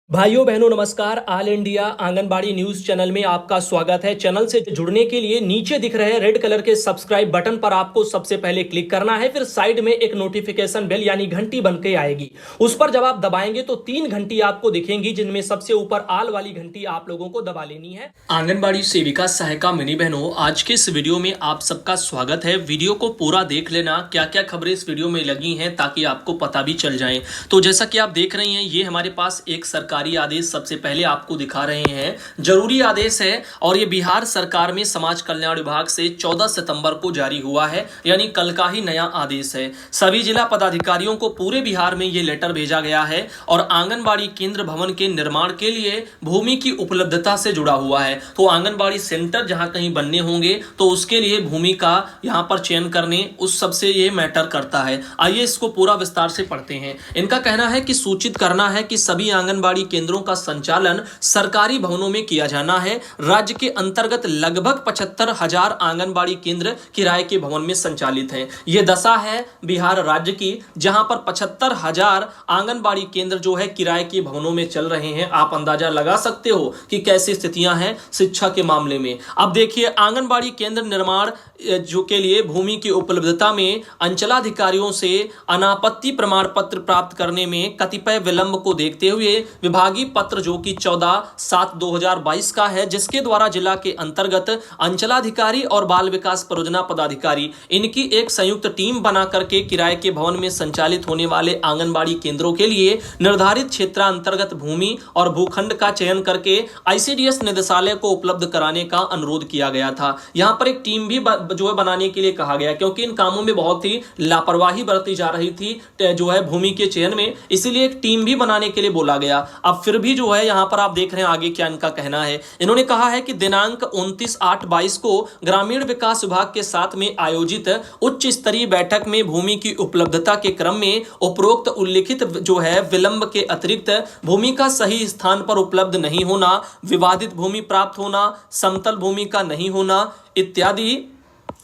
भाइयों बहनों नमस्कार। All India anganwadi news channel में आपका स्वागत है। चैनल से जुड़ने के लिए नीचे दिख रहे रेड कलर के सब्सक्राइब बटन पर आपको सबसे पहले क्लिक करना है। फिर साइड में एक नोटिफिकेशन बेल यानी घंटी बन के आएगी, उस पर जब आप दबाएंगे तो 3 घंटी आपको दिखेंगी, जिनमें सबसे ऊपर आल वाली घंटी आप लोगों को दबा लेनी है। आंगनबाड़ी सेविका सहायिका मिनी बहनों, आज के इस वीडियो में आप सबका स्वागत है। वीडियो को पूरा देख लेना, क्या क्या खबरें इस वीडियो में लगी हैं ताकि आपको पता भी चल जाए। तो जैसा कि आप देख रही हैं, ये हमारे पास एक सरकारी आदेश सबसे पहले आपको दिखा रहे हैं। जरूरी आदेश है और ये बिहार सरकार में समाज कल्याण विभाग से 14 सितंबर को जारी हुआ है, यानी कल का ही नया आदेश है। सभी जिला पदाधिकारियों को पूरे बिहार में ये लेटर भेजा गया है और आंगनबाड़ी केंद्र भवन के निर्माण के लिए भूमि की उपलब्धता से जुड़ा हुआ है। तो आंगनबाड़ी सेंटर जहां कहीं बनने होंगे तो उसके लिए भूमि का यहां पर चयन करने उस सबसे ये मैटर करता है। आइए इसको पूरा विस्तार से पढ़ते हैं। इनका कहना है कि सूचित करना है कि सभी आंगनबाड़ी केंद्रों का संचालन सरकारी भवनों में किया जाना है। राज्य के अंतर्गत लगभग 75,000 आंगनबाड़ी केंद्र किराए के भवन में संचालित हैं। यह दशा है बिहार राज्य की, जहां पर 75,000 आंगनबाड़ी केंद्र जो है किराए के भवनों में चल रहे हैं। आप अंदाजा लगा सकते हो कि कैसी स्थितियां हैं शिक्षा के मामले में। अब देखिए, आंगनबाड़ी केंद्र निर्माण जो के लिए भूमि की उपलब्धता में अंचलाधिकारियों से अनापत्ति प्रमाण पत्र प्राप्त करने में कतिपय विलंब को देखते हुए विभागीय पत्र जो कि 14/7/2022 का है, जिसके द्वारा जिला के अंतर्गत अंचलाधिकारी और बाल विकास परियोजना पदाधिकारी इनकी एक संयुक्त टीम बना करके किराए के भवन में संचालित होने वाले आंगनबाड़ी केंद्रों के लिए निर्धारित क्षेत्रांतर्गत भूमि और भूखंड का चयन करके आईसीडीएस निदेशालय को उपलब्ध कराने का अनुरोध किया गया था। यहां पर एक टीम भी जो है बनाने के लिए कहा गया, क्योंकि इन कामों में बहुत ही लापरवाही बरती जा रही थी जो है भूमि के चयन में, इसीलिए एक टीम भी बनाने के लिए बोला गया। अब फिर भी जो है यहां पर आप देख रहे हैं आगे क्या इनका कहना है। इन्होंने कहा है कि दिनांक 29/8/22 को ग्रामीण विकास विभाग के साथ में आयोजित उच्च स्तरीय बैठक में भूमि की उपलब्धता के क्रम में उपरोक्त उल्लिखित जो है विलंब के अतिरिक्त भूमि का सही स्थान पर उपलब्ध नहीं होना, विवादित भूमि प्राप्त होना, समतल भूमि का नहीं होना इत्यादि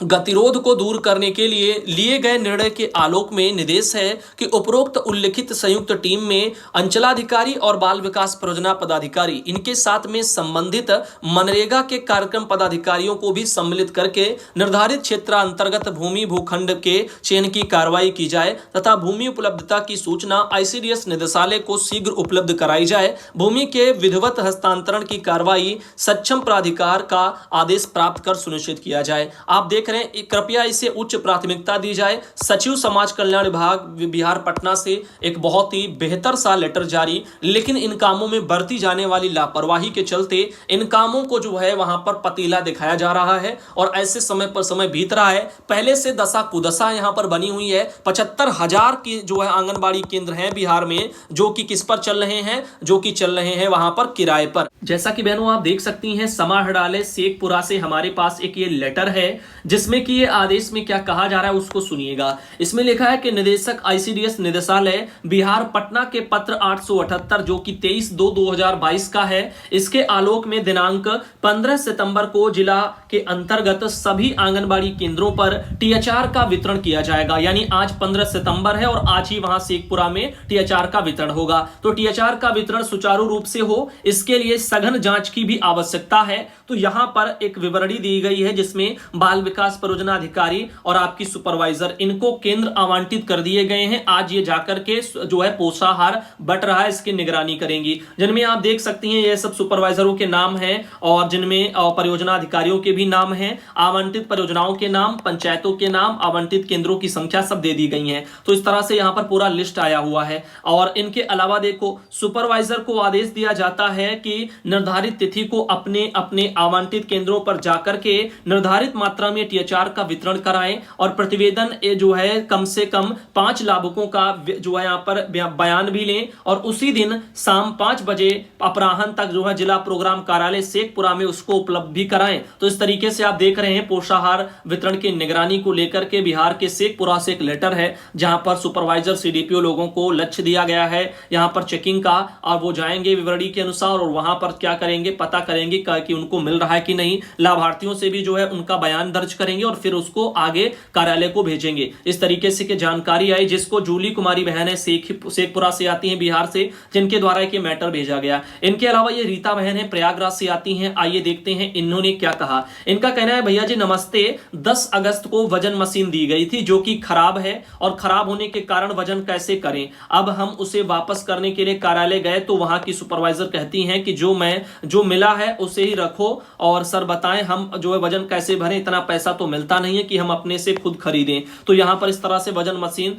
गतिरोध को दूर करने के लिए गए निर्णय के आलोक में निर्देश है कि उपरोक्त उल्लिखित संयुक्त टीम में अंचलाधिकारी और बाल विकास परियोजना पदाधिकारी इनके साथ में संबंधित मनरेगा के कार्यक्रम पदाधिकारियों को भी सम्मिलित करके निर्धारित क्षेत्रांतर्गत भूमि भूखंड के चयन की कार्रवाई की जाए तथा भूमि उपलब्धता की सूचना आईसीडीएस निदेशालय को शीघ्र उपलब्ध कराई जाए। भूमि के विधिवत हस्तांतरण की कार्रवाई सक्षम प्राधिकार का आदेश प्राप्त कर सुनिश्चित किया जाए। आप देख कृपया इसे उच्च प्राथमिकता दी जाए। सचिव समाज कल्याण विभाग बिहार पटना से एक बहुत ही बेहतर सा लेटर जारी, लेकिन इन कामों में बरती जाने वाली लापरवाही के चलते इन कामों को जो है वहां पर पतीला दिखाया जा रहा है और ऐसे समय पर समय बीत रहा है। पहले से दशा कुदशा यहां पर बनी हुई है। 75,000 की जो है आंगनबाड़ी केंद्र हैं बिहार में, जो कि किस पर चल रहे हैं, जो कि चल रहे हैं वहां पर किराए पर। जैसा कि बहनों आप देख सकती हैं, समाहरणालय शेखपुरा से हमारे पास एक ये लेटर है जिसमें कि ये आदेश में क्या कहा जा रहा है उसको सुनिएगा। इसमें लिखा है कि निदेशक आईसीडीएस निदेशालय बिहार पटना के पत्र 878 जो कि 23/2/2022 का है, इसके आलोक में दिनांक 15 सितंबर को जिला के अंतर्गत सभी आंगनबाड़ी केंद्रों पर टीएचआर का वितरण किया जाएगा। यानी आज 15 सितंबर है और आज ही वहां शेखपुरा में टीएचआर का वितरण होगा। तो टीएचआर का वितरण सुचारू रूप से हो, इसके लिए सघन जांच की भी आवश्यकता है। तो यहां पर एक विवरणी दी गई है जिसमें बाल विकास परियोजना अधिकारी और आपकी सुपरवाइजर इनको केंद्र आवंटित कर दिए गए हैं। आज ये जाकर के जो है पोषाहार बट रहा है, इसकी निगरानी करेंगी। जिनमें आप देख सकती हैं ये सब सुपरवाइजरों के नाम हैं और जिनमें परियोजना अधिकारियों के भी नाम हैं, आवंटित परियोजनाओं के नाम, पंचायतों के नाम, आवंटित केंद्रों की संख्या सब दे दी गई है। तो इस तरह से यहां पर पूरा लिस्ट आया हुआ है। और इनके अलावा देखो, सुपरवाइजर को आदेश दिया जाता है कि निर्धारित तिथि को अपने अपने आवंटित केंद्रों पर जाकर के निर्धारित मात्रा में टीएचआर का वितरण कराएं और प्रतिवेदन जो है कम से कम 5 लाभुकों का जो है यहाँ पर बयान भी लें और उसी दिन शाम 5 बजे अपराह्न तक जो है जिला प्रोग्राम कार्यालय शेखपुरा में उसको उपलब्ध भी कराएं। तो इस तरीके से आप देख रहे हैं पोषाहार वितरण की निगरानी को लेकर के बिहार के शेखपुरा से एक लेटर है जहां पर सुपरवाइजर सीडीपीओ लोगों को लक्ष्य दिया गया है यहां पर चेकिंग का, और वो जाएंगे विवरणी के अनुसार और वहां पर क्या करेंगे, पता करेंगे कि उनको मिल रहा है कि नहीं। लाभार्थियों से भी जो है उनका बयान दर्ज करेंगे और फिर उसको आगे कार्यालय को भेजेंगे। इस तरीके से जानकारी आई, जिसको जूली कुमारी बहन है शेखपुरा से आती हैं बिहार से, जिनके द्वारा एक मैटर भेजा गया। इनके अलावा ये रीता बहन है प्रयागराज से आती हैं। आइए देखते हैं इन्होंने क्या कहा। इनका कहना है, भैया जी नमस्ते, 10 अगस्त को वजन मशीन दी गई थी जो कि खराब है और खराब होने के कारण वजन कैसे करें। अब हम उसे वापस करने के लिए कार्यालय गए तो वहां की सुपरवाइजर कहती हैं कि जो मिला है उसे ही रखो और सर बताएं हम जो है वजन कैसे भरें, इतना पैसा तो मिलता नहीं है कि हम अपने से खुद खरीदें। तो यहां पर इस तरह से वजन मशीन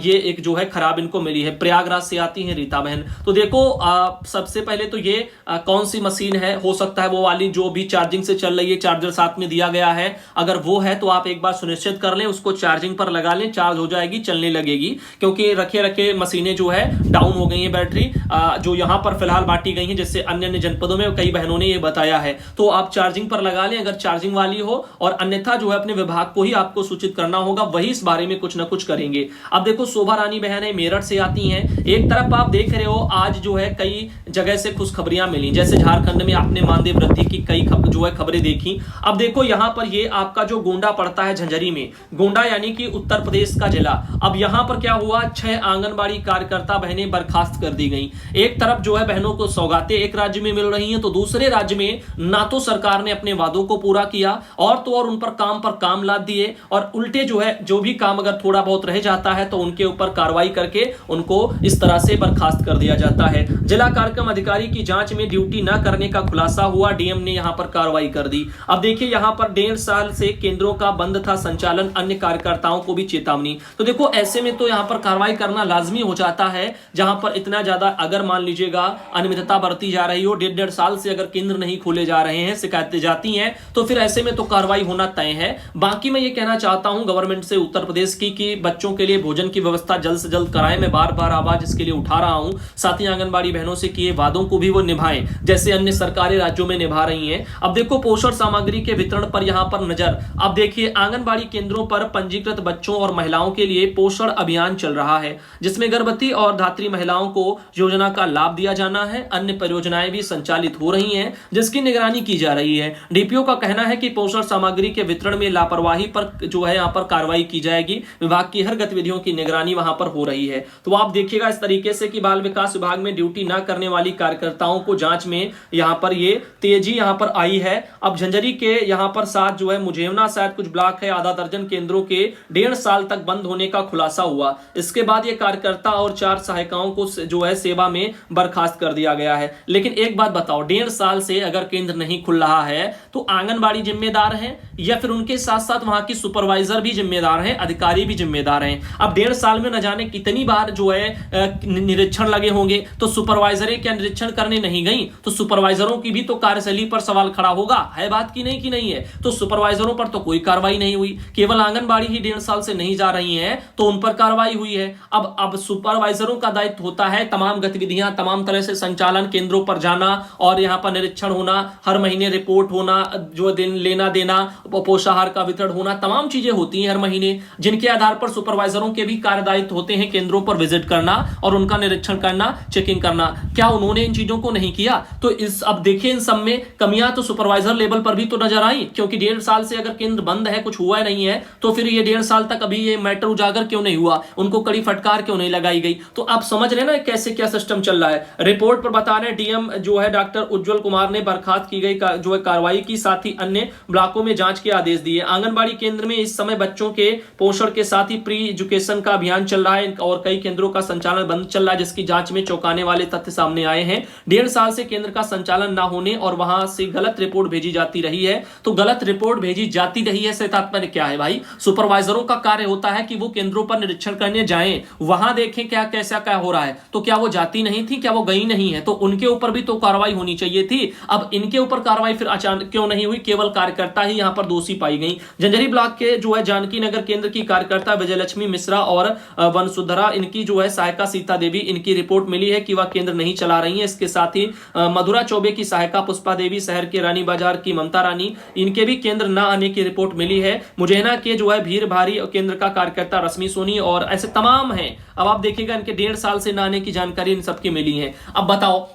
ये एक जो है खराब इनको मिली है। प्रयागराज से आती है रीता बहन। तो देखो सबसे पहले तो ये कौन सी मशीन है, हो सकता है वो वाली जो भी चार्जिंग से चल रही है, चार्जर साथ में दिया गया है, अगर वो है तो आप एक बार सुनिश्चित कर लें, उसको चार्जिंग पर लगा लें, चार्ज हो जाएगी, चलने लगेगी। क्योंकि रखे रखे मशीनें जो है डाउन हो गई है बैटरी, जो यहां पर फिलहाल बांटी गई है, जैसे अन्य अन्य जनपदों में कई बहनों ने ये बताया है। तो आप चार्जिंग पर लगा लें अगर चार्जिंग वाली हो, और अन्यथा जो है अपने विभाग को ही आपको सूचित करना होगा, वही इस बारे में कुछ ना कुछ करेंगे। अब देखो शोभा रानी बहन है मेरठ से आती हैं। एक तरफ आप देख रहे हो आज जो है कई जगह से खुशखबरियां मिली, जैसे झारखंड में आपने मानदेय वृद्धि की कई जो है खबरें देखी। अब देखो यहां पर ये आपका जो गोंडा पड़ता है झंझरी में, गोंडा यानी कि उत्तर प्रदेश का जिला। अब यहां पर क्या हुआ, 6 आंगनबाड़ी कार्यकर्ता बहनें बर्खास्त कर दी गई। एक तरफ जो है बहनों को सौगातें एक राज्य में मिल रही हैं, तो दूसरे राज्य में ना तो सरकार ने अपने वादों को पूरा किया और तो और उन पर काम लाद दिए, और उल्टे जो है जो भी काम अगर थोड़ा बहुत रह जाता है तो उनके ऊपर कार्रवाई करके उनको इस तरह से बर्खास्त कर दिया जाता है। जिला कार्यक्रम अधिकारी की जांच में ड्यूटी न करने का खुलासा हुआ, डीएम ने यहां पर कार्रवाई कर दी। अब देखिए यहां पर 1.5 साल से केंद्रों का बंद था संचालन, अन्य कार्यकर्ताओं को भी चेतावनी। तो देखो ऐसे में तो यहां पर कार्रवाई करना लाजमी हो जाता है, जहां पर इतना ज्यादा अगर मान लीजिएगा अनियमितता बरती जा रही हो, 1.5 साल से अगर केंद्र नहीं खोले जा रहे हैं, शिकायतें जाती हैं, तो फिर ऐसे में तो कार्रवाई होना तय है। बाकी मैं ये कहना चाहता हूं गवर्नमेंट से उत्तर प्रदेश की कि बच्चों के लिए भोजन की व्यवस्था जल्द से जल्द कराएं। मैं बार बार आवाज इसके लिए उठा रहा हूं। साथ ही आंगनबाड़ी बहनों से किए वादों को भी वो निभाएं, जैसे अन्य सरकारें राज्यों में निभा रही हैं। अब देखो पोषण सामग्री के वितरण पर यहां पर नजर। अब देखिए आंगनबाड़ी केंद्रों पर पंजीकृत बच्चों और महिलाओं के लिए पोषण अभियान चल रहा है, जिसमें गर्भवती और धात्री महिलाओं को योजना का लाभ दिया जाना है। अन्य परियोजनाएं भी संचालित हो रही हैं, जिसकी निगरानी की जा रही है। डीपीओ का कहना है कि पोषण सामग्री के वितरण में लापरवाही पर जो है यहां पर कार्रवाई की जाएगी। विभाग की हर गतिविधियों की निगरानी वहां पर हो रही है। तो आप देखिएगा इस तरीके से कि बाल विकास विभाग में ड्यूटी न करने वाली कार्यकर्ताओं को जांच में यहां पर ये तेजी यहां पर आई है। अब झंझरी के यहां पर साथ जो है मुझेवना शायद कुछ ब्लॉक है, आधा दर्जन केंद्रों के 1.5 साल तक बंद होने का खुलासा हुआ। इसके बाद ये कार्यकर्ता और 4 सहायिकाओं को जो है सेवा में बर्खास्त कर दिया गया है। लेकिन एक बात बताओ, 1.5 साल से अगर केंद्र नहीं खुल रहा है तो आंगनबाड़ी जिम्मेदार है या फिर उनके साथ साथ वहां की सुपरवाइजर भी जिम्मेदार हैं, अधिकारी भी जिम्मेदार हैं। अब 1.5 साल में न जाने कितनी बार जो है निरीक्षण लगे होंगे, तो सुपरवाइजरें क्या निरीक्षण करने नहीं गई? तो सुपरवाइजरों की भी तो कार्यशैली पर सवाल खड़ा होगा, है बात की नहीं है। तो सुपरवाइजरों पर तो कोई कार्रवाई नहीं हुई, केवल आंगनबाड़ी ही 1.5 साल से नहीं जा रही है तो उन पर कार्रवाई हुई है। अब सुपरवाइजरों का दायित्व होता है तमाम गतिविधियां, तमाम तरह से संचालन, केंद्रों पर जाना और यहां पर निरीक्षण होना, हर महीने रिपोर्ट होना, जो दिन लेना देना, पोषाहार का वितरण होना, तमाम चीजें होती हैं हर महीने, जिनके आधार पर सुपरवाइजरों के भी कार्यदायित्व होते हैं केंद्रों पर विजिट करना और उनका निरीक्षण करना, चेकिंग करना। क्या उन्होंने इन चीजों को नहीं किया? तो अब देखिए इन सब में कमियां तो सुपरवाइजर लेवल पर भी तो नजर आई, क्योंकि 1.5 साल से अगर केंद्र बंद है, कुछ हुआ नहीं है, तो फिर ये 1.5 साल तक अभी ये मैटर उजागर क्यों नहीं हुआ? उनको कड़ी फटकार क्यों नहीं लगाई गई? तो आप समझ रहे ना कैसे क्या सिस्टम चल रहा है। रिपोर्ट पर बता रहे डीएम जो है डॉक्टर उज्जवल कुमार ने बर्खास्त की गई जो है कार्रवाई की, साथ ही अन्य ब्लॉकों में जांच के आदेश दिए। आंगनबाड़ी केंद्र में इस समय बच्चों के पोषण के साथ ही प्री एजुकेशन का अभियान चल रहा है और कई केंद्रों का संचालन बंद चल रहा है, जिसकी जांच में चौंकाने वाले तथ्य सामने आए हैं। 1.5 साल से केंद्र का संचालन ना होने और वहां से गलत रिपोर्ट भेजी जाती रही है। तो गलत रिपोर्ट भेजी जाती रही है से तात्पर्य क्या है भाई? सुपरवाइजरों का कार्य होता है कि वो केंद्रों पर निरीक्षण करने जाएं, वहां देखें क्या कैसा क्या हो रहा है। तो क्या वो जाती नहीं थी? क्या वो गई नहीं है? तो उनके ऊपर भी तो कार्रवाई होनी चाहिए थी। अब इनके ऊपर कार्रवाई फिर अचानक क्यों नहीं हुई? केवल कार्यकर्ता ही यहां पर दोषी पाई गई। झंझरी ब्लॉक के जो है जानकी नगर केंद्र की कार्यकर्ता विजयलक्ष्मी मिश्रा और वनसुधरा, इनकी जो है सहायिका सीता देवी, इनकी रिपोर्ट मिली है कि वह केंद्र नहीं चला रही है। इसके साथ ही मधुरा चौबे की सहायिका पुष्पा देवी, शहर के रानी बाजार की ममता रानी, इनके भी केंद्र न आने की रिपोर्ट मिली है। मुझेना के जो है भीर भारी केंद्र का कार्यकर्ता रश्मि सोनी और ऐसे तमाम हैं। अब आप देखिएगा इनके 1.5 साल से न आने की जानकारी इन सबकी मिली है। अब बताओ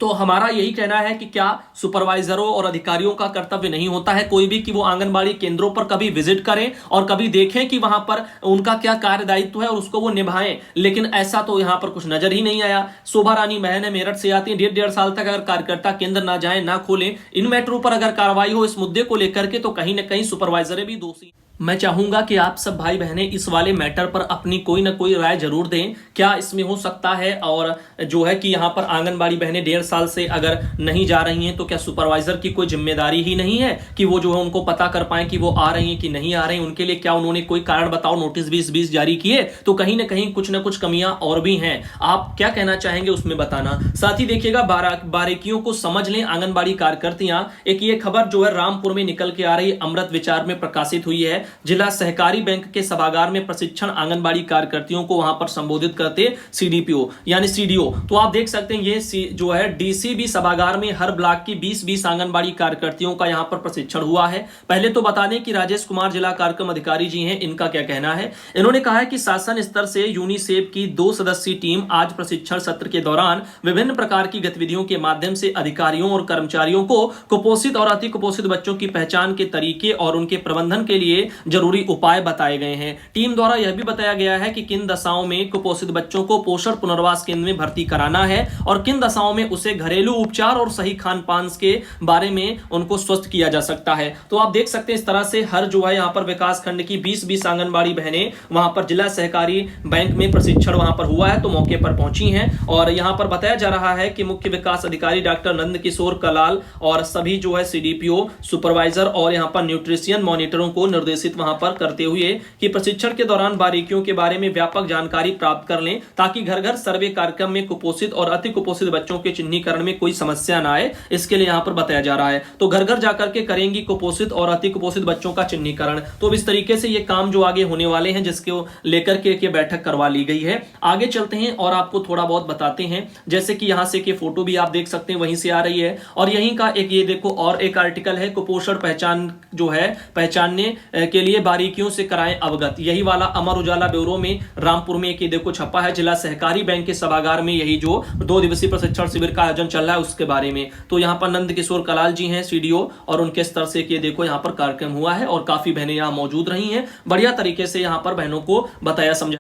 तो हमारा यही कहना है कि क्या सुपरवाइजरों और अधिकारियों का कर्तव्य नहीं होता है कोई भी कि वो आंगनबाड़ी केंद्रों पर कभी विजिट करें और कभी देखें कि वहां पर उनका क्या कार्यदायित्व है और उसको वो निभाएं। लेकिन ऐसा तो यहां पर कुछ नजर ही नहीं आया। शोभा रानी महन मेरठ से आती है, 1.5 साल तक अगर कार्यकर्ता केंद्र ना जाए ना खोलें, इन मैटरों पर अगर कार्रवाई हो इस मुद्दे को लेकर के, तो कहीं ना कहीं सुपरवाइजर भी दोषी। मैं चाहूंगा कि आप सब भाई बहनें इस वाले मैटर पर अपनी कोई ना कोई राय जरूर दें, क्या इसमें हो सकता है। और जो है कि यहाँ पर आंगनबाड़ी बहनें 1.5 साल से अगर नहीं जा रही हैं तो क्या सुपरवाइजर की कोई जिम्मेदारी ही नहीं है कि वो जो है उनको पता कर पाए कि वो आ रही हैं कि नहीं आ रही हैं। उनके लिए क्या उन्होंने कोई कारण बताओ नोटिस 20 जारी किए, तो कहीं ना कहीं कुछ ना कुछ कमियां और भी हैं। आप क्या कहना चाहेंगे उसमें बताना। साथ ही देखिएगा बारीकियों को समझ लें आंगनबाड़ी कार्यकर्तियां। एक ये खबर जो है रामपुर में निकल के आ रही अमृत विचार में प्रकाशित हुई है। जिला सहकारी बैंक के सभागार में प्रशिक्षण आंगनबाड़ी कार्यकर्तियों को वहां पर संबोधित करते सीडीपीओ यानी सीडीओ। तो आप देख सकते हैं ये जो है डीसीबी सभागार में हर ब्लॉक की 20 आंगनबाड़ी कार्यकर्तियों का यहां पर प्रशिक्षण हुआ है। पहले तो बता दें कि राजेश कुमार जिला कार्यक्रम अधिकारी जी हैं, इनका क्या कहना है। इन्होंने कहा है कि शासन स्तर से यूनिसेफ की 2 सदस्यीय टीम आज प्रशिक्षण सत्र के दौरान विभिन्न प्रकार की गतिविधियों के माध्यम से अधिकारियों और कर्मचारियों को कुपोषित और अति कुपोषित बच्चों की पहचान के तरीके और उनके प्रबंधन के लिए जरूरी उपाय बताए गए हैं। टीम द्वारा यह भी बताया गया है कि किन दशाओं में कुपोषित बच्चों को पोषण पुनर्वास केंद्र में भर्ती कराना है और किन दशाओं में उसे घरेलू उपचार और सही खान पान के बारे में उनको स्वस्थ किया जा सकता है। तो आप देख सकते हैं इस तरह से हर जो है यहाँ पर विकास खंड की 20 आंगनबाड़ी बहनें वहां पर जिला सहकारी बैंक में प्रशिक्षण वहां पर हुआ है तो मौके पर पहुंची हैं। और यहां पर बताया जा रहा है कि मुख्य विकास अधिकारी डॉक्टर नंद किशोर कलाल और सभी जो है सीडीपीओ सुपरवाइजर और यहां पर न्यूट्रिशियन मॉनिटरों को निर्देशित वहां पर करते हुए कि प्रशिक्षण के दौरान बारीकियों के बारे में व्यापक जानकारी प्राप्त कर लें ताकि घर घर सर्वे कार्यक्रम में कुपोषित और अति कुपोषित बच्चों के चिन्हीकरण में कोई समस्या ना आए, इसके लिए यहां पर बताया जा रहा है। तो घर घर जाकर के करेंगी कुपोषित और अति कुपोषित बच्चों का चिन्हीकरण। तो इस तरीके से ये काम जो आगे होने वाले हैं जिसको लेकर के बैठक करवा ली गई है। आगे चलते हैं और आपको थोड़ा बहुत बताते हैं। जैसे कि यहां से फोटो भी आप देख सकते हैं वहीं से आ रही है और यहीं का एक ये देखो और एक आर्टिकल है कुपोषण पहचान जो है पहचानने के लिए बारीकियों से कराएं अवगत। यही वाला अमर उजाला ब्यूरो में रामपुर में एक ये देखो छपा है जिला सहकारी बैंक के सभागार में यही जो 2 दिवसीय प्रशिक्षण शिविर का आयोजन चल रहा है उसके बारे में। तो यहाँ पर नंद किशोर कलाल जी हैं सीडीओ और उनके स्तर से ये देखो यहाँ पर कार्यक्रम हुआ है और काफी बहनें यहाँ मौजूद रही हैं। बढ़िया तरीके से यहाँ पर बहनों को बताया समझा।